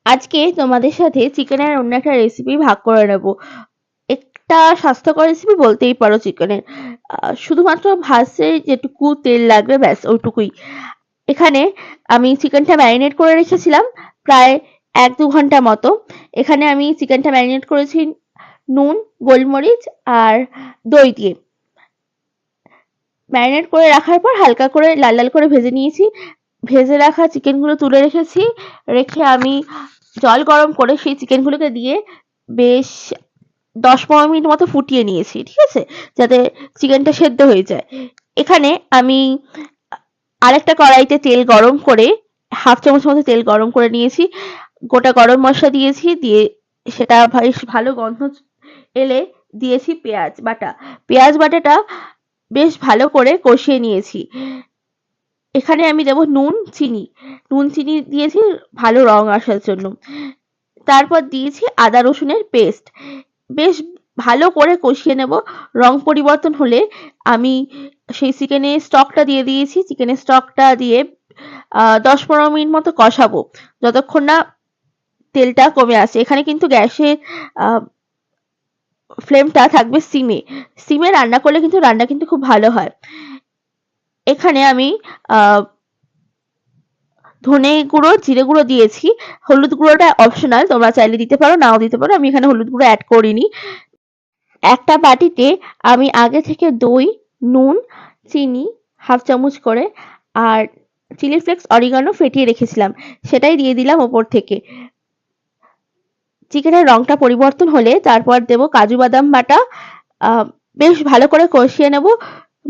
আজকে তোমাদের সাথে চিকেনের অন্য একটা রেসিপি ভাগ করে নেব। একটা স্বাস্থ্যকর রেসিপি বলতেই পারো চিকেনের। শুধুমাত্র ভাজতে যেটুকু তেল লাগবে ব্যাস ওইটুকুই। এখানে আমি চিকেনটা ম্যারিনেট করে রেখেছিলাম প্রায় 1-2 ঘন্টা মতো। এখানে আমি চিকেনটা ম্যারিনেট করেছি নুন, গোলমরিচ আর দই দিয়ে। ম্যারিনেট করে রাখার পর হালকা করে লাল লাল করে ভেজে নিয়েছি। ভেজে রাখা চিকেনগুলো তুলে রেখেছি। রেখে আমি জল গরম করে সেই চিকেনগুলোকে দিয়ে বেশ 10-15 মিনিট মতো ফুটিয়ে নিয়েছি, ঠিক আছে, যাতে চিকেনটা সেদ্ধ হয়ে যায়। এখানে আমি আরেকটা কড়াইতে তেল গরম করে 1/2 চামচ মতো তেল গরম করে নিয়েছি। গোটা গরম মশলা দিয়েছি, দিয়ে সেটা বেশ ভালো গন্ধ এলে দিয়েছি পেঁয়াজ বাটা। পেঁয়াজ বাটাটা বেশ ভালো করে কষিয়ে নিয়েছি। এখানে আমি দেব নুন চিনি দিয়েছি ভালো রং আসার জন্য। তারপর দিয়েছি আদা রসুনের পেস্ট। বেশ ভালো করে কষিয়ে নেব। রং পরিবর্তন হলে আমি সেই চিকেনের স্টকটা দিয়ে দিয়েছি। চিকেনের স্টকটা দিয়ে 10-15 মিনিট মতো কষাবো, যতক্ষণ না তেলটা কমে আসে। এখানে কিন্তু গ্যাসের ফ্লেমটা থাকবে সিমে রান্না করলে কিন্তু রান্না কিন্তু খুব ভালো হয়। এখানে আমি ধনে গুঁড়ো, জিরে গুঁড়ো দিয়েছি। হলুদ গুঁড়োটা অপশনাল, তোমরা চাইলে দিতে পারো, নাও দিতে পারো। আমি এখানে হলুদ গুঁড়ো অ্যাড করিনি। একটা বাটিতে আমি আগে থেকে দই, নুন, চিনি 1/2 চামচ করে আর চিলি ফ্লেক্স, অরিগানো ফেটিয়ে রেখেছিলাম, সেটাই দিয়ে দিলাম ওপর থেকে। চিকেনের রংটা পরিবর্তন হলে তারপর দেব কাজু বাদাম বাটা। বেশ ভালো করে কষিয়ে নেব।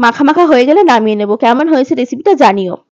মাখা মাখা হয়ে গেলে নামিয়ে নেব। কেমন হয়েছে রেসিপিটা জানিও।